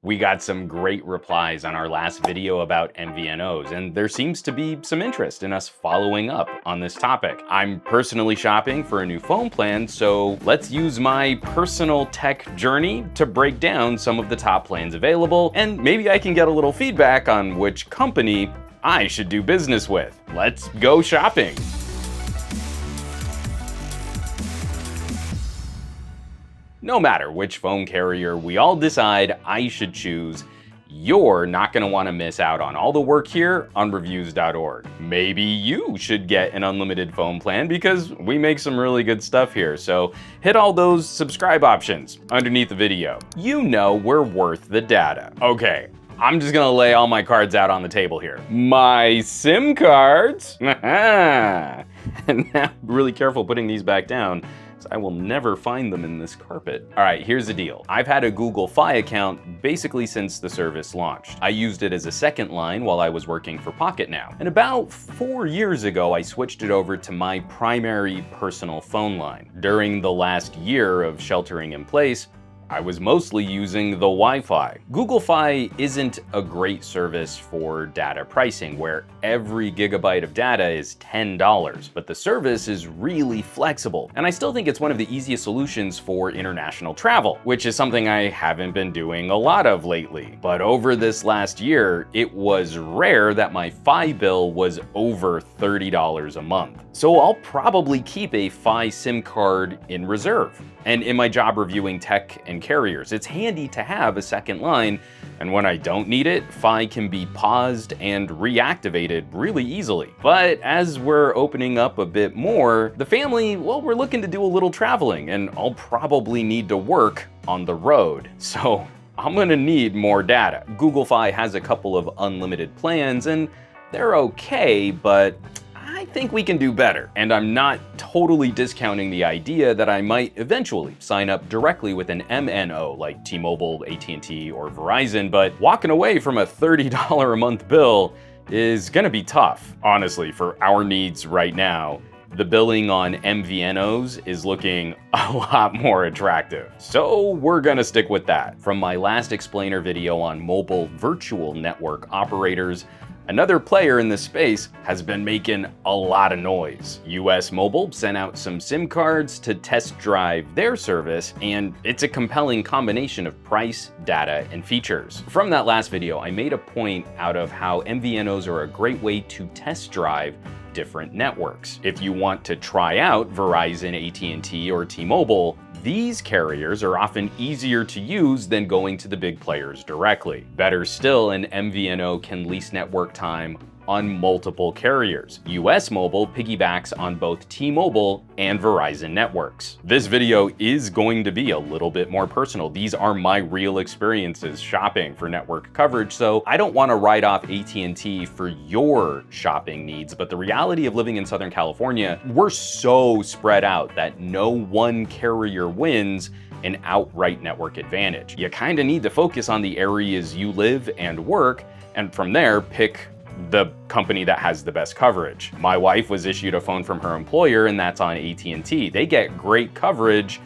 We got some great replies on our last video about MVNOs, and there seems to be some interest in us following up on this topic. I'm personally shopping for a new phone plan, so let's use my personal tech journey to break down some of the top plans available, and maybe I can get a little feedback on which company I should do business with. Let's go shopping. No matter which phone carrier we all decide I should choose, you're not going to want to miss out on all the work here on reviews.org. Maybe you should get an unlimited phone plan because we make some really good stuff here. So hit all those subscribe options underneath the video. You know we're worth the data. Okay, I'm just gonna lay all my cards out on the table here. My SIM cards. And now really careful putting these back down, I will never find them in this carpet. All right, here's the deal. I've had a Google Fi account basically since the service launched. I used it as a second line while I was working for Pocketnow. And about 4 years ago, I switched it over to my primary personal phone line. During the last year of sheltering in place, I was mostly using the Wi-Fi. Google Fi isn't a great service for data pricing, where every gigabyte of data is $10, but the service is really flexible. And I still think it's one of the easiest solutions for international travel, which is something I haven't been doing a lot of lately. But over this last year, it was rare that my Fi bill was over $30 a month. So I'll probably keep a Fi SIM card in reserve. And in my job reviewing tech and carriers, it's handy to have a second line, and when I don't need it, Fi can be paused and reactivated really easily. But as we're opening up a bit more, the family, well, we're looking to do a little traveling, and I'll probably need to work on the road. So I'm gonna need more data. Google Fi has a couple of unlimited plans, and they're okay, but I think we can do better. And I'm not totally discounting the idea that I might eventually sign up directly with an MNO like T-Mobile, AT&T, or Verizon, but walking away from a $30 a month bill is gonna be tough. Honestly, for our needs right now, the billing on MVNOs is looking a lot more attractive. So we're gonna stick with that. From my last explainer video on mobile virtual network operators, another player in this space has been making a lot of noise. US Mobile sent out some SIM cards to test drive their service, and it's a compelling combination of price, data, and features. From that last video, I made a point out of how MVNOs are a great way to test drive different networks. If you want to try out Verizon, AT&T, or T-Mobile, these carriers are often easier to use than going to the big players directly. Better still, an MVNO can lease network time on multiple carriers. US Mobile piggybacks on both T-Mobile and Verizon networks. This video is going to be a little bit more personal. These are my real experiences shopping for network coverage, so I don't want to write off AT&T for your shopping needs, but the reality of living in Southern California, we're so spread out that no one carrier wins an outright network advantage. You kind of need to focus on the areas you live and work, and from there, pick the company that has the best coverage. My wife was issued a phone from her employer, and that's on AT&T. They get great coverage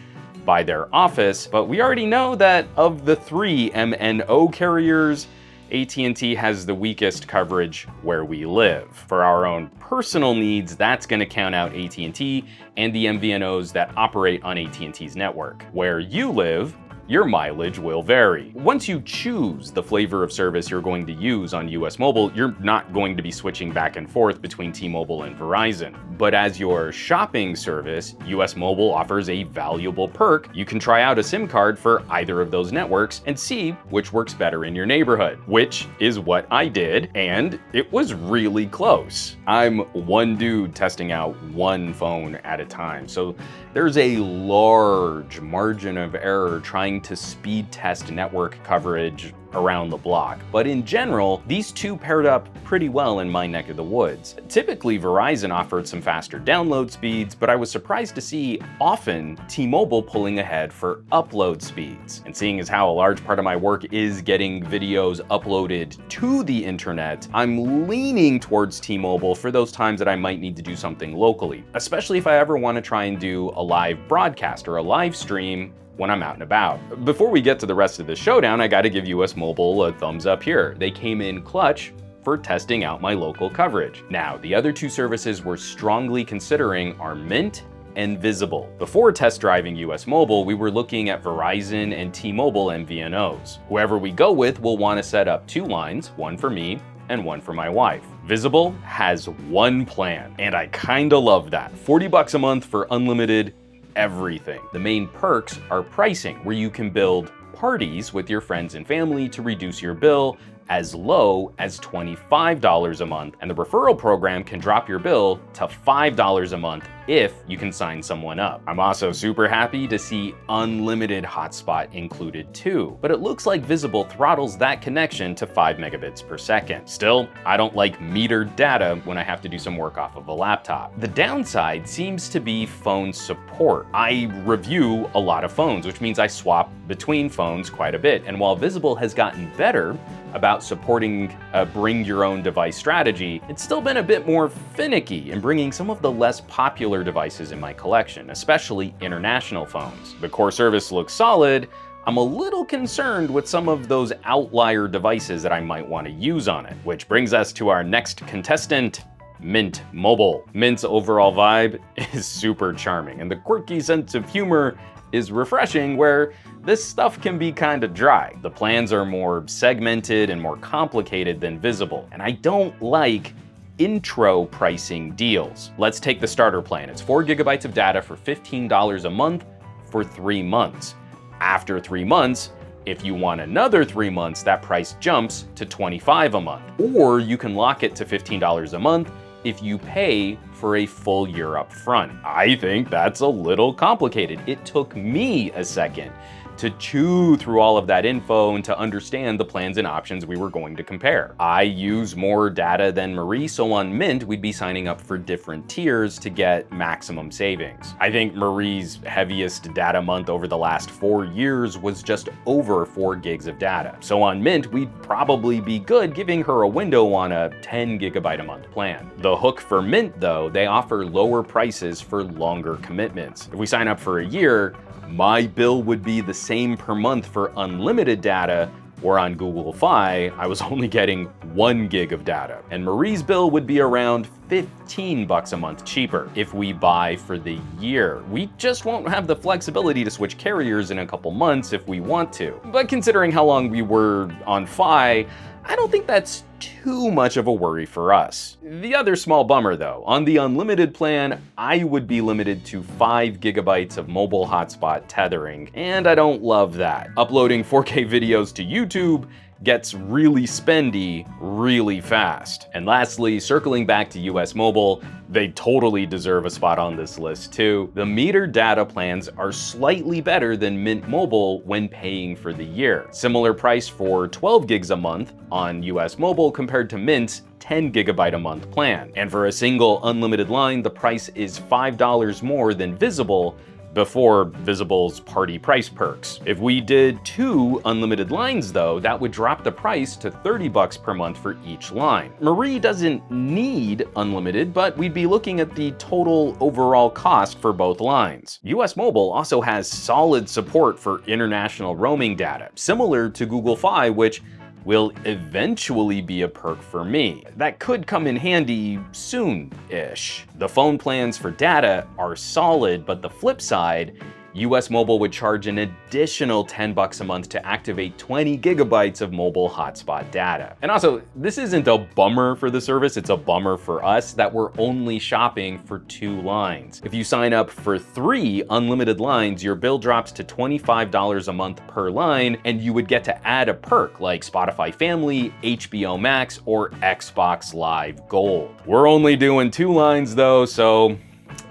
by their office, but we already know that of the 3 MNO carriers, AT&T has the weakest coverage where we live. For our own personal needs, that's going to count out AT&T and the MVNOs that operate on AT&T's network. Where you live, your mileage will vary. Once you choose the flavor of service you're going to use on US Mobile, you're not going to be switching back and forth between T-Mobile and Verizon. But as your shopping service, US Mobile offers a valuable perk. You can try out a SIM card for either of those networks and see which works better in your neighborhood, which is what I did, and it was really close. I'm one dude testing out one phone at a time, so there's a large margin of error trying to speed test network coverage around the block. But in general, these two paired up pretty well in my neck of the woods. Typically, Verizon offered some faster download speeds, but I was surprised to see often T-Mobile pulling ahead for upload speeds. And seeing as how a large part of my work is getting videos uploaded to the internet, I'm leaning towards T-Mobile for those times that I might need to do something locally, especially if I ever want to try and do a live broadcast or a live stream when I'm out and about. Before we get to the rest of the showdown, I gotta give US Mobile a thumbs up here. They came in clutch for testing out my local coverage. Now, the other two services we're strongly considering are Mint and Visible. Before test driving US Mobile, we were looking at Verizon and T-Mobile MVNOs. Whoever we go with will want to set up 2 lines, one for me and one for my wife. Visible has 1 plan, and I kinda love that. $40 a month for unlimited everything. The main perks are pricing, where you can build parties with your friends and family to reduce your bill as low as $25 a month, and the referral program can drop your bill to $5 a month if you can sign someone up. I'm also super happy to see unlimited hotspot included too, but it looks like Visible throttles that connection to 5 megabits per second. Still, I don't like metered data when I have to do some work off of a laptop. The downside seems to be phone support. I review a lot of phones, which means I swap between phones quite a bit, and while Visible has gotten better about supporting a bring your own device strategy, it's still been a bit more finicky in bringing some of the less popular devices in my collection, especially international phones. The core service looks solid. I'm a little concerned with some of those outlier devices that I might want to use on it, which brings us to our next contestant, Mint Mobile. Mint's overall vibe is super charming, and the quirky sense of humor is refreshing, where this stuff can be kinda dry. The plans are more segmented and more complicated than Visible, and I don't like intro pricing deals. Let's take the starter plan. It's 4 gigabytes of data for $15 a month for 3 months. After 3 months, if you want another 3 months, that price jumps to $25 a month. Or you can lock it to $15 a month if you pay for a full year up front. I think that's a little complicated. It took me a second to chew through all of that info and to understand the plans and options we were going to compare. I use more data than Marie, so on Mint, we'd be signing up for different tiers to get maximum savings. I think Marie's heaviest data month over the last 4 years was just over 4 gigs of data. So on Mint, we'd probably be good giving her a window on a 10 gigabyte a month plan. The hook for Mint though, they offer lower prices for longer commitments. If we sign up for a year, my bill would be the same per month for unlimited data, or on Google Fi, I was only getting 1 gig of data. And Marie's bill would be around $15 a month cheaper if we buy for the year. We just won't have the flexibility to switch carriers in a couple months if we want to. But considering how long we were on Fi, I don't think that's too much of a worry for us. The other small bummer though, on the unlimited plan, I would be limited to 5 gigabytes of mobile hotspot tethering, and I don't love that. Uploading 4K videos to YouTube gets really spendy really fast. And lastly, circling back to US Mobile, they totally deserve a spot on this list too. The metered data plans are slightly better than Mint Mobile when paying for the year. Similar price for 12 gigs a month on US Mobile compared to Mint's 10 gigabyte a month plan. And for a single unlimited line, the price is $5 more than Visible before Visible's party price perks. If we did 2 unlimited lines though, that would drop the price to $30 per month for each line. Marie doesn't need unlimited, but we'd be looking at the total overall cost for both lines. US Mobile also has solid support for international roaming data, similar to Google Fi, which will eventually be a perk for me. That could come in handy soon-ish. The phone plans for data are solid, but the flip side, US Mobile would charge an additional $10 a month to activate 20 gigabytes of mobile hotspot data. And also, this isn't a bummer for the service, it's a bummer for us that we're only shopping for 2 lines. If you sign up for 3 unlimited lines, your bill drops to $25 a month per line, and you would get to add a perk like Spotify Family, HBO Max, or Xbox Live Gold. We're only doing 2 lines though, so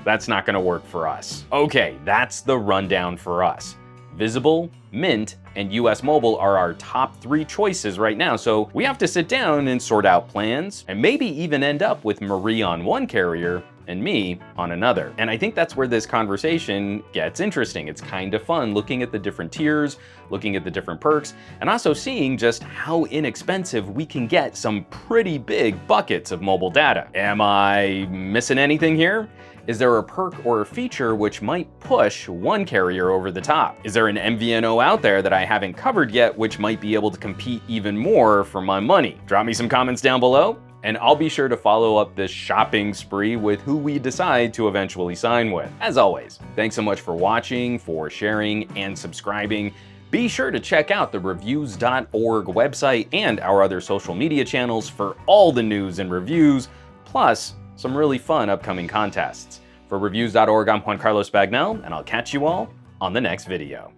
that's not gonna work for us. Okay, that's the rundown for us. Visible, Mint, and US Mobile are our top 3 choices right now, so we have to sit down and sort out plans, and maybe even end up with Marie on one carrier and me on another. And I think that's where this conversation gets interesting. It's kind of fun looking at the different tiers, looking at the different perks, and also seeing just how inexpensive we can get some pretty big buckets of mobile data. Am I missing anything here? Is there a perk or a feature which might push one carrier over the top? Is there an MVNO out there that I haven't covered yet which might be able to compete even more for my money? Drop me some comments down below, and I'll be sure to follow up this shopping spree with who we decide to eventually sign with. As always, thanks so much for watching, for sharing, and subscribing. Be sure to check out the reviews.org website and our other social media channels for all the news and reviews, plus some really fun upcoming contests. For reviews.org, I'm Juan Carlos Bagnell, and I'll catch you all on the next video.